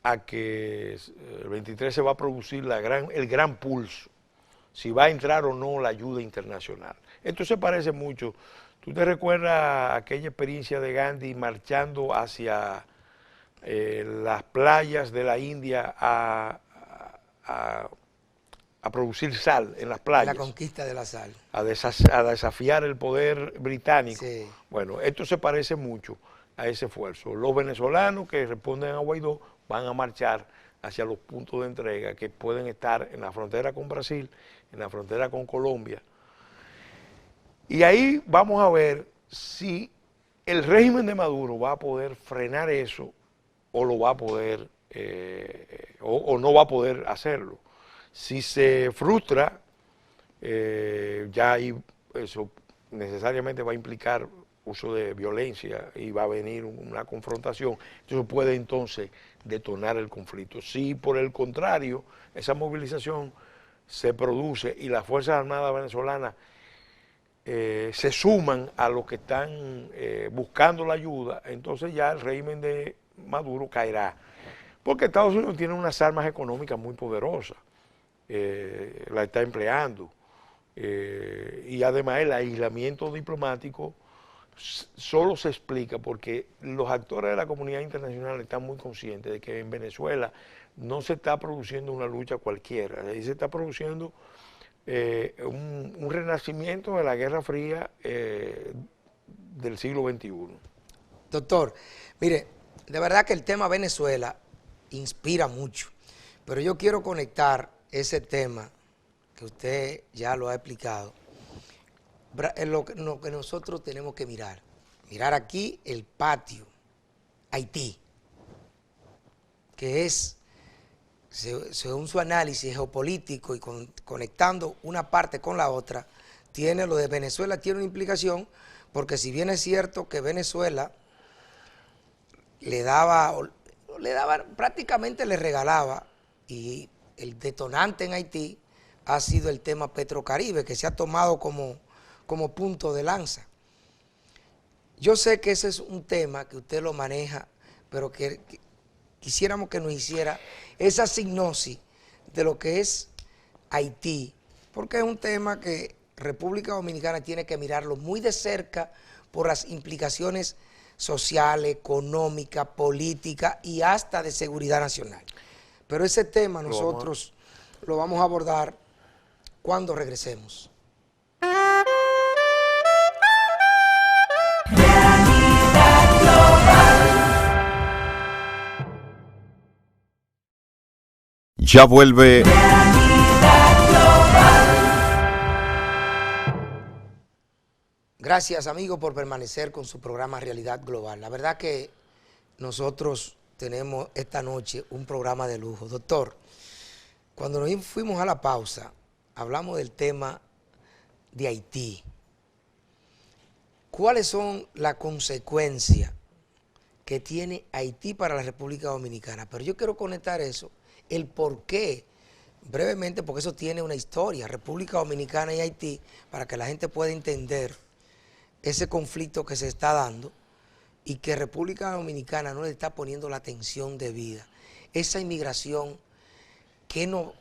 a que el 23 se va a producir el gran pulso, si va a entrar o no la ayuda internacional. Esto se parece mucho. ¿Tú te recuerdas aquella experiencia de Gandhi marchando hacia las playas de la India a producir sal en las playas? La conquista de la sal. A desafiar el poder británico. Sí. Bueno, esto se parece mucho a ese esfuerzo. Los venezolanos que responden a Guaidó van a marchar hacia los puntos de entrega que pueden estar en la frontera con Brasil, en la frontera con Colombia. Y ahí vamos a ver si el régimen de Maduro va a poder frenar eso o lo va a poder, o no va a poder hacerlo. Si se frustra, ya ahí eso necesariamente va a implicar uso de violencia y va a venir una confrontación. Eso puede entonces detonar el conflicto. Si por el contrario esa movilización se produce y las Fuerzas Armadas venezolanas se suman a los que están buscando la ayuda, entonces ya el régimen de Maduro caerá. Porque Estados Unidos tiene unas armas económicas muy poderosas, la está empleando, y además el aislamiento diplomático solo se explica porque los actores de la comunidad internacional están muy conscientes de que en Venezuela no se está produciendo una lucha cualquiera, ahí se está produciendo un renacimiento de la Guerra Fría del siglo XXI. Doctor, mire, de verdad que el tema Venezuela inspira mucho, pero yo quiero conectar ese tema que usted ya lo ha explicado, en lo que nosotros tenemos que mirar. Mirar aquí el patio, Haití, que es, según su análisis geopolítico y conectando una parte con la otra, tiene lo de Venezuela, tiene una implicación, porque si bien es cierto que Venezuela prácticamente le regalaba, y el detonante en Haití ha sido el tema Petrocaribe, que se ha tomado como punto de lanza. Yo sé que ese es un tema que usted lo maneja, pero que quisiéramos que nos hiciera esa sinopsis de lo que es Haití, porque es un tema que República Dominicana tiene que mirarlo muy de cerca por las implicaciones sociales, económicas, políticas y hasta de seguridad nacional. Pero ese tema nosotros lo vamos a abordar cuando regresemos. Ya vuelve Gracias, amigos, por permanecer con su programa Realidad Global. La verdad que nosotros tenemos esta noche un programa de lujo. Doctor, cuando nos fuimos a la pausa, hablamos del tema de Haití. ¿Cuáles son las consecuencias que tiene Haití para la República Dominicana? Pero yo quiero conectar eso, el por qué, brevemente, porque eso tiene una historia, República Dominicana y Haití, para que la gente pueda entender ese conflicto que se está dando y que República Dominicana no le está poniendo la atención debida. Esa inmigración, ¿qué nos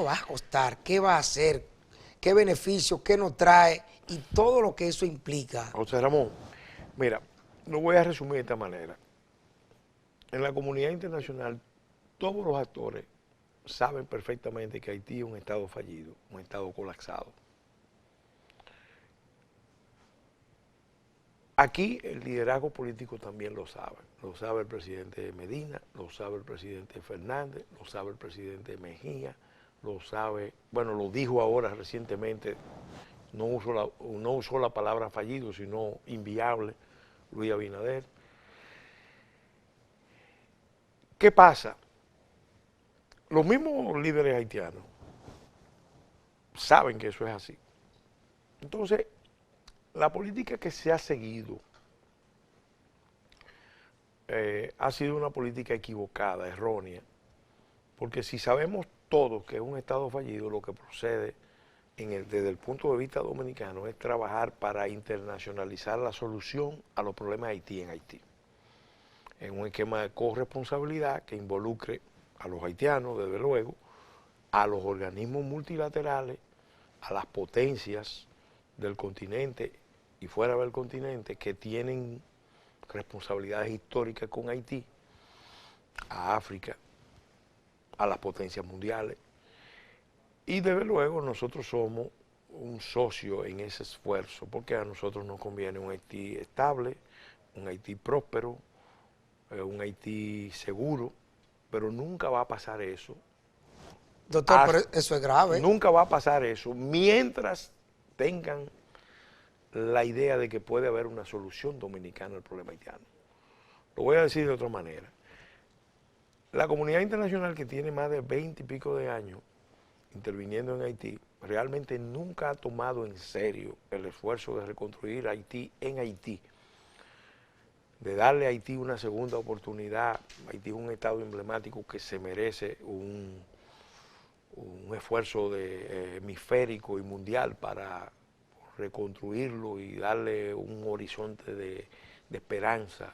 va a costar? ¿Qué va a hacer? ¿Qué beneficio? ¿Qué nos trae? Y todo lo que eso implica. José Ramón, mira, lo voy a resumir de esta manera. En la comunidad internacional, todos los actores saben perfectamente que Haití es un estado fallido, un estado colapsado. Aquí el liderazgo político también lo sabe el presidente Medina, lo sabe el presidente Fernández, lo sabe el presidente Mejía, lo sabe, bueno, lo dijo ahora recientemente, no usó la palabra fallido, sino inviable, Luis Abinader. ¿Qué pasa? Los mismos líderes haitianos saben que eso es así. Entonces, la política que se ha seguido ha sido una política equivocada, errónea, porque si sabemos todos que es un Estado fallido, lo que procede desde el punto de vista dominicano es trabajar para internacionalizar la solución a los problemas de Haití en Haití, en un esquema de corresponsabilidad que involucre a los haitianos, desde luego, a los organismos multilaterales, a las potencias del continente y fuera del continente que tienen responsabilidades históricas con Haití, a África, a las potencias mundiales. Y desde luego nosotros somos un socio en ese esfuerzo, porque a nosotros nos conviene un Haití estable, un Haití próspero, un Haití seguro, pero nunca va a pasar eso. Doctor, pero eso es grave. Nunca va a pasar eso mientras tengan la idea de que puede haber una solución dominicana al problema haitiano. Lo voy a decir de otra manera. La comunidad internacional, que tiene más de 20 y pico de años interviniendo en Haití, realmente nunca ha tomado en serio el esfuerzo de reconstruir Haití en Haití, de darle a Haití una segunda oportunidad. Haití es un estado emblemático que se merece un esfuerzo hemisférico y mundial para reconstruirlo y darle un horizonte de esperanza,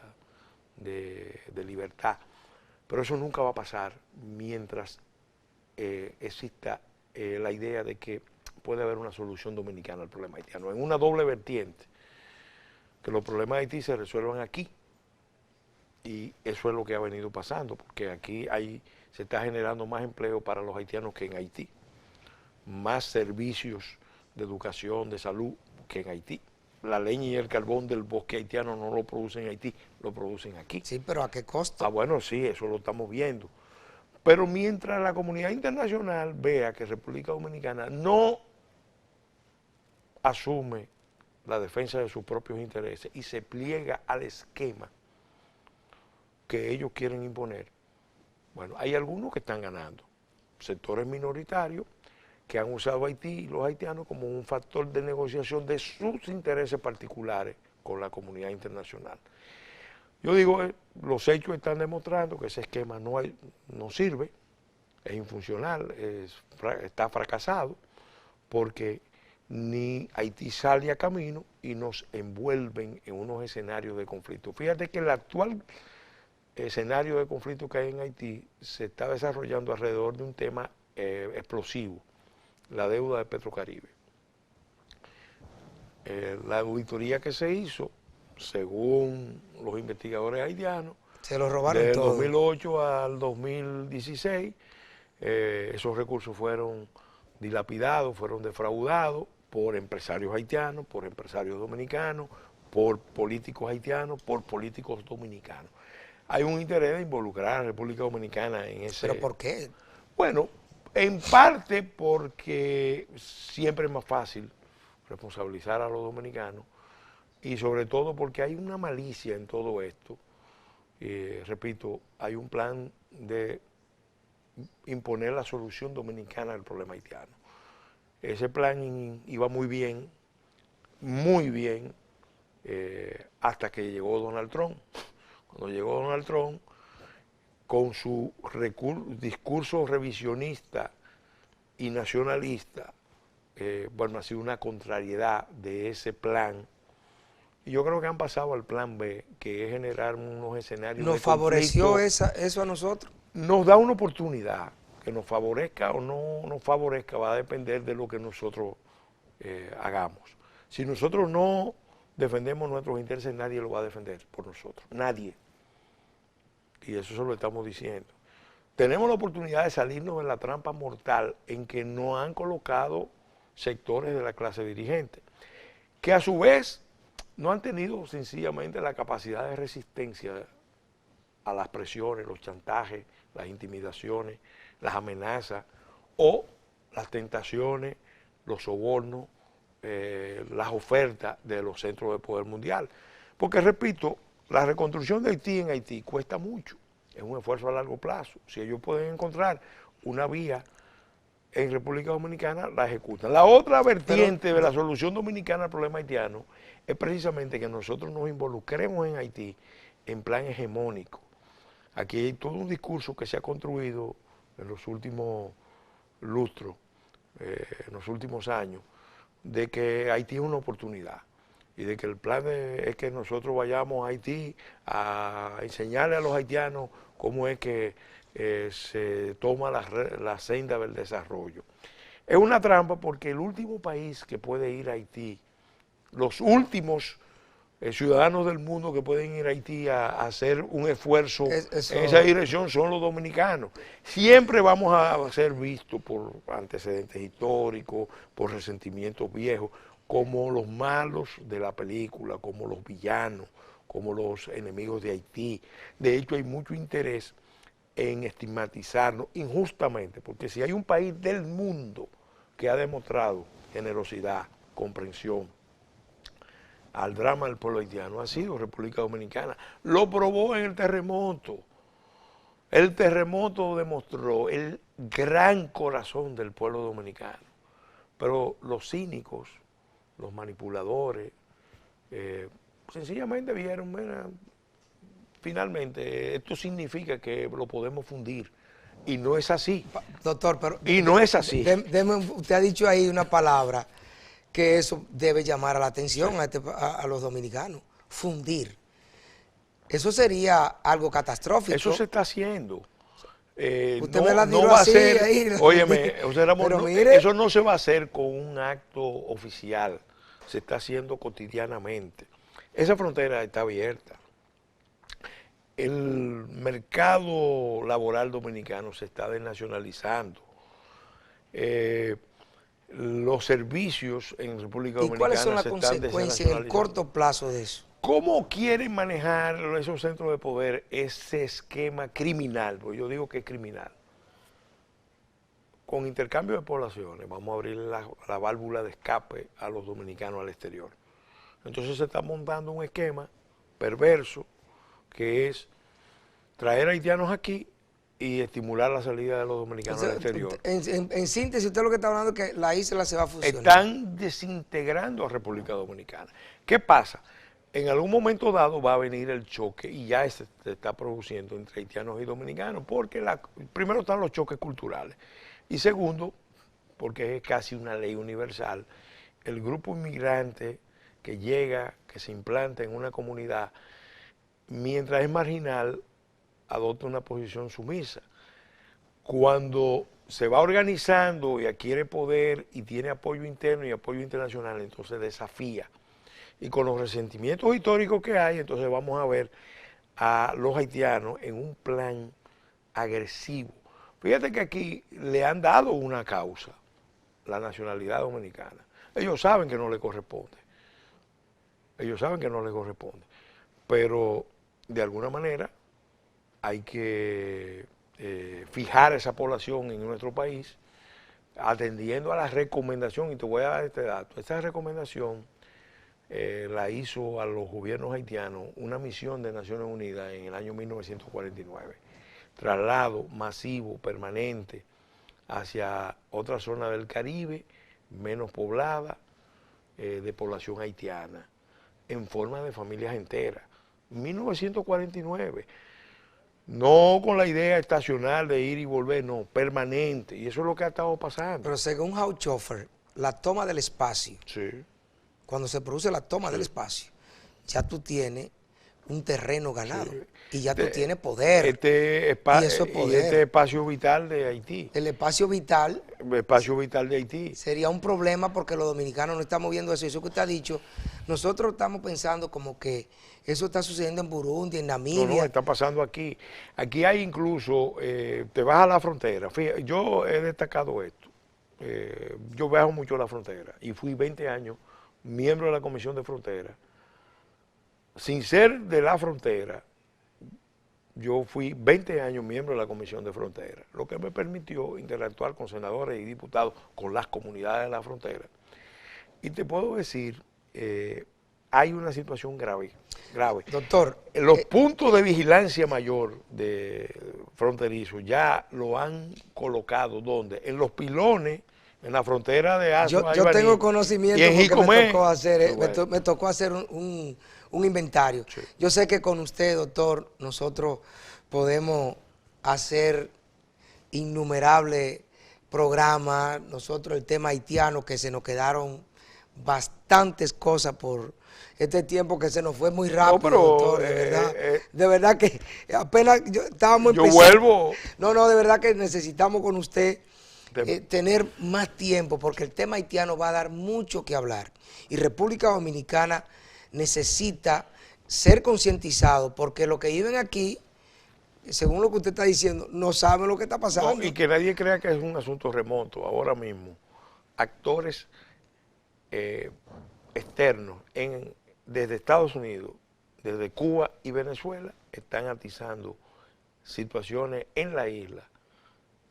de libertad. Pero eso nunca va a pasar mientras exista la idea de que puede haber una solución dominicana al problema haitiano, en una doble vertiente, que los problemas de Haití se resuelvan aquí, y eso es lo que ha venido pasando, porque aquí se está generando más empleo para los haitianos que en Haití, más servicios de educación, de salud que en Haití. La leña y el carbón del bosque haitiano no lo producen en Haití, lo producen aquí. Sí, pero ¿a qué costo? Ah, bueno, sí, eso lo estamos viendo. Pero mientras la comunidad internacional vea que República Dominicana no asume la defensa de sus propios intereses y se pliega al esquema que ellos quieren imponer, bueno, hay algunos que están ganando, sectores minoritarios que han usado a Haití y los haitianos como un factor de negociación de sus intereses particulares con la comunidad internacional. Yo digo, los hechos están demostrando que ese esquema no sirve, es infuncional, está fracasado, porque ni Haití sale a camino y nos envuelven en unos escenarios de conflicto. Fíjate que el actual escenario de conflicto que hay en Haití se está desarrollando alrededor de un tema explosivo, la deuda de Petrocaribe. La auditoría que se hizo, según los investigadores haitianos, Se lo robaron del todo. 2008 al 2016, esos recursos fueron dilapidados, fueron defraudados por empresarios haitianos, por empresarios dominicanos, por políticos haitianos, por políticos dominicanos. Hay un interés de involucrar a la República Dominicana en ese... ¿Pero por qué? Bueno, en parte porque siempre es más fácil responsabilizar a los dominicanos y sobre todo porque hay una malicia en todo esto. Repito, hay un plan de imponer la solución dominicana al problema haitiano. Ese plan iba muy bien, hasta que llegó Donald Trump. Cuando llegó Donald Trump, con su discurso revisionista y nacionalista, bueno, ha sido una contrariedad de ese plan Y yo creo que han pasado al plan B, que es generar unos escenarios ¿Nos de favoreció conflicto. eso a nosotros? Nos da una oportunidad, que nos favorezca o no nos favorezca, va a depender de lo que nosotros hagamos. Si nosotros no defendemos nuestros intereses, nadie lo va a defender por nosotros, nadie. Y eso se lo estamos diciendo. Tenemos la oportunidad de salirnos de la trampa mortal en que nos han colocado sectores de la clase dirigente, que a su vez no han tenido sencillamente la capacidad de resistencia a las presiones, los chantajes, las intimidaciones, las amenazas o las tentaciones, los sobornos, las ofertas de los centros de poder mundial. Porque, repito, la reconstrucción de Haití en Haití cuesta mucho, es un esfuerzo a largo plazo. Si ellos pueden encontrar una vía en República Dominicana, la ejecutan. La otra vertiente de la solución dominicana al problema haitiano es precisamente que nosotros nos involucremos en Haití en plan hegemónico. Aquí hay todo un discurso que se ha construido en los últimos lustros, en los últimos años, de que Haití es una oportunidad y de que el plan es que nosotros vayamos a Haití a enseñarle a los haitianos cómo es que se toma la senda del desarrollo. Es una trampa porque el último país que puede ir a Haití, los últimos ciudadanos del mundo que pueden ir a Haití a hacer un esfuerzo en esa dirección son los dominicanos. Siempre vamos a ser vistos por antecedentes históricos, por resentimientos viejos, como los malos de la película, como los villanos, como los enemigos de Haití. De hecho, hay mucho interés en estigmatizarnos injustamente, porque si hay un país del mundo que ha demostrado generosidad, comprensión al drama del pueblo haitiano, ha sido República Dominicana. Lo probó en el terremoto. El terremoto demostró el gran corazón del pueblo dominicano. Pero los cínicos, los manipuladores, sencillamente vieron, mira, finalmente esto significa que lo podemos fundir. Y no es así. Doctor, pero... Y no es así. Usted ha dicho ahí una palabra que eso debe llamar a la atención a los dominicanos. Fundir. Eso sería algo catastrófico. Eso se está haciendo. Usted me la tiró va así, a ser, ahí. óyeme, José Ramón, Pero mire, eso no se va a hacer con un acto oficial. Se está haciendo cotidianamente. Esa frontera está abierta. El mercado laboral dominicano se está desnacionalizando. Los servicios en República Dominicana ¿y cuáles son las se están consecuencias en el corto plazo de eso? ¿Cómo quieren manejar esos centros de poder ese esquema criminal? Porque yo digo que es criminal. Con intercambio de poblaciones, vamos a abrir la válvula de escape a los dominicanos al exterior. Entonces se está montando un esquema perverso que es traer haitianos aquí y estimular la salida de los dominicanos al exterior. En síntesis, usted lo que está hablando es que la isla se va a fusionar. Están desintegrando a República Dominicana. ¿Qué pasa? En algún momento dado va a venir el choque, y ya se está produciendo entre haitianos y dominicanos, porque primero están los choques culturales, y segundo, porque es casi una ley universal, el grupo inmigrante que llega, que se implanta en una comunidad, mientras es marginal, adopta una posición sumisa. Cuando se va organizando y adquiere poder y tiene apoyo interno y apoyo internacional, entonces desafía. Y con los resentimientos históricos que hay, entonces vamos a ver a los haitianos en un plan agresivo. Fíjate que aquí le han dado una causa, la nacionalidad dominicana. Ellos saben que no le corresponde. Ellos saben que no les corresponde. Pero de alguna manera hay que fijar esa población en nuestro país atendiendo a la recomendación, y te voy a dar este dato. Esta recomendación la hizo a los gobiernos haitianos una misión de Naciones Unidas en el año 1949. Traslado masivo, permanente, hacia otra zona del Caribe, menos poblada, de población haitiana, en forma de familias enteras. 1949. No con la idea estacional de ir y volver, no, permanente. Y eso es lo que ha estado pasando. Pero según Haushofer, la toma del espacio, Sí. cuando se produce la toma del espacio, ya tú tienes un terreno ganado y ya tú Este- tienes poder. Este, Y eso es poder. este espacio vital de Haití. El espacio vital El espacio vital de Haití. sería un problema porque los dominicanos no estamos viendo eso. Eso que usted ha dicho, nosotros estamos pensando como que eso está sucediendo en Burundi, en No, Namibia. está pasando aquí. Aquí hay incluso, te vas a la frontera. Fíjate, yo he destacado esto. Yo viajo mucho a la frontera y fui 20 años miembro de la Comisión de Frontera. Sin ser de la frontera, yo fui 20 años miembro de la Comisión de Frontera, lo que me permitió interactuar con senadores y diputados, con las comunidades de la frontera. Y te puedo decir, hay una situación grave. Doctor, Los puntos de vigilancia mayor de fronterizo ya lo han colocado, ¿dónde? En los pilones, en la frontera de Azua. yo tengo conocimiento y en porque Jicomé. me tocó hacer, Bueno. me tocó hacer un inventario. Sí. Yo sé que con usted, doctor, nosotros podemos hacer innumerables programas. Nosotros el tema haitiano, que se nos quedaron bastantes cosas por este tiempo que se nos fue muy rápido, pero, doctor, de verdad que apenas estábamos Yo empezando. vuelvo. No, de verdad que necesitamos con usted De- tener más tiempo, porque el tema haitiano va a dar mucho que hablar. Y República Dominicana necesita ser concientizado, porque los que viven aquí, según lo que usted está diciendo, no saben lo que está pasando. No, y que nadie crea que es un asunto remoto. Ahora mismo, actores externos desde Estados Unidos, desde Cuba y Venezuela, están atizando situaciones en la isla,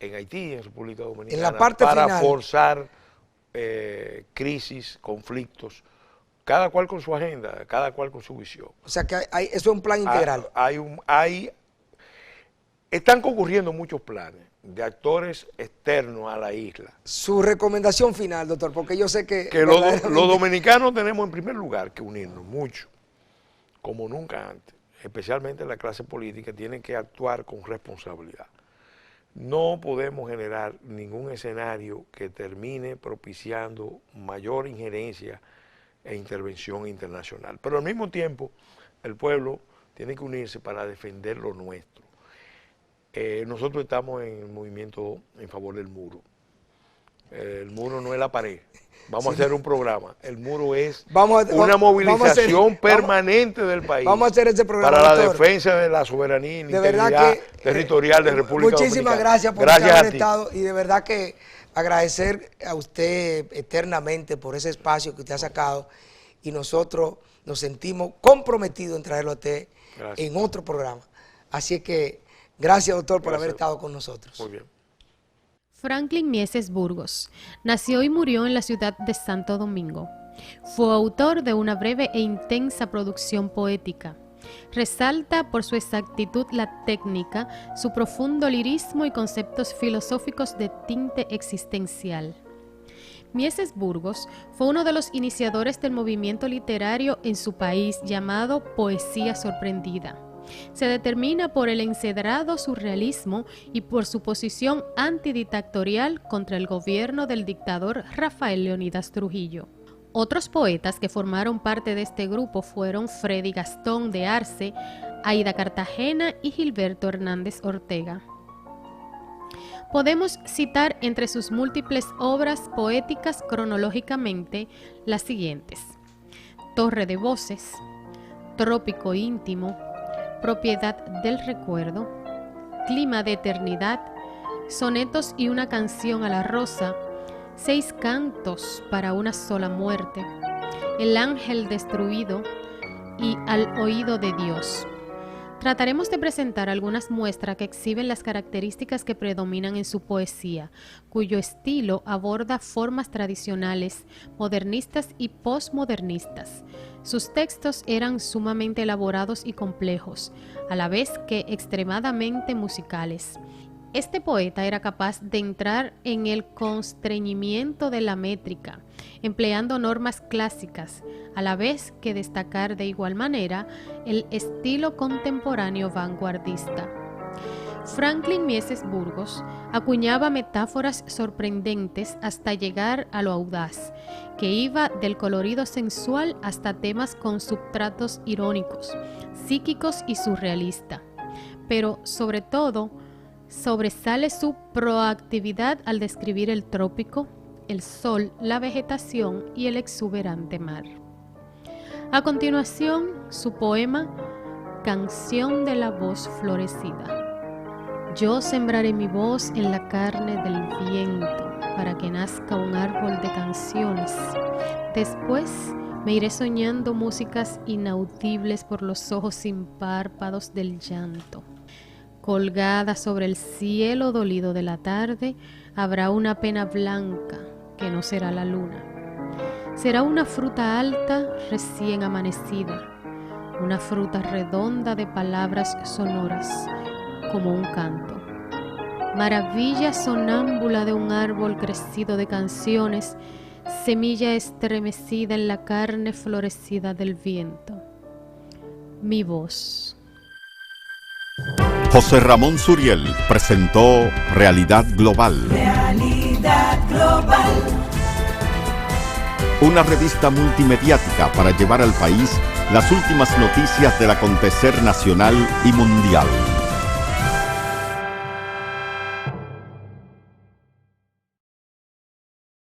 en Haití, en República Dominicana, En la parte para final. forzar crisis, conflictos, cada cual con su agenda, cada cual con su visión. O sea que eso es un plan integral. Están concurriendo muchos planes de actores externos a la isla. Su recomendación final, doctor, porque yo sé que... Que los verdaderamente- dominicanos tenemos en primer lugar que unirnos mucho, como nunca antes, especialmente la clase política, tiene que actuar con responsabilidad. No podemos generar ningún escenario que termine propiciando mayor injerencia e intervención internacional. Pero al mismo tiempo, el pueblo tiene que unirse para defender lo nuestro. Nosotros estamos en el movimiento en favor del muro. El muro no es la pared. Vamos a hacer un programa. El muro es una vamos a movilización hacer- permanente del país. Vamos a hacer ese programa, para la doctor. defensa de la soberanía y la De verdad integridad que territorial de República muchísimas Dominicana. gracias por Gracias haber a ti. estado y de verdad que agradecer a usted eternamente por ese espacio que usted ha sacado y nosotros nos sentimos comprometidos en traerlo a usted Gracias. en otro programa. Así es que gracias, doctor, por haber Gracias. estado con nosotros. Muy bien. Franklin Mieses Burgos nació y murió en la ciudad de Santo Domingo. Fue autor de una breve e intensa producción poética. Resalta por su exactitud la técnica, su profundo lirismo y conceptos filosóficos de tinte existencial. Mieses Burgos fue uno de los iniciadores del movimiento literario en su país llamado Poesía Sorprendida. Se determina por el encedrado surrealismo y por su posición antidictatorial contra el gobierno del dictador Rafael Leónidas Trujillo. Otros poetas que formaron parte de este grupo fueron Freddy Gastón de Arce, Aida Cartagena y Gilberto Hernández Ortega. Podemos citar entre sus múltiples obras poéticas cronológicamente las siguientes: Torre de Voces, Trópico Íntimo, Propiedad del Recuerdo, Clima de Eternidad, Sonetos y una canción a la rosa, 6 cantos para una sola muerte, El ángel destruido y Al oído de Dios. Trataremos de presentar algunas muestras que exhiben las características que predominan en su poesía, cuyo estilo aborda formas tradicionales, modernistas y postmodernistas. Sus textos eran sumamente elaborados y complejos, a la vez que extremadamente musicales. Este poeta era capaz de entrar en el constreñimiento de la métrica, empleando normas clásicas, a la vez que destacar de igual manera el estilo contemporáneo vanguardista. Franklin Mieses Burgos acuñaba metáforas sorprendentes hasta llegar a lo audaz, que iba del colorido sensual hasta temas con substratos irónicos, psíquicos y surrealista. Pero sobre todo, sobresale su proactividad al describir el trópico, el sol, la vegetación y el exuberante mar. A continuación, su poema Canción de la voz florecida. Yo sembraré mi voz en la carne del viento para que nazca un árbol de canciones. Después me iré soñando músicas inaudibles por los ojos sin párpados del llanto. Colgada sobre el cielo dolido de la tarde, habrá una pena blanca que no será la luna. Será una fruta alta recién amanecida, una fruta redonda de palabras sonoras, como un canto. Maravilla sonámbula de un árbol crecido de canciones, semilla estremecida en la carne florecida del viento. Mi voz. José Ramón Suriel presentó Realidad Global. Realidad global. Una revista multimediática para llevar al país las últimas noticias del acontecer nacional y mundial.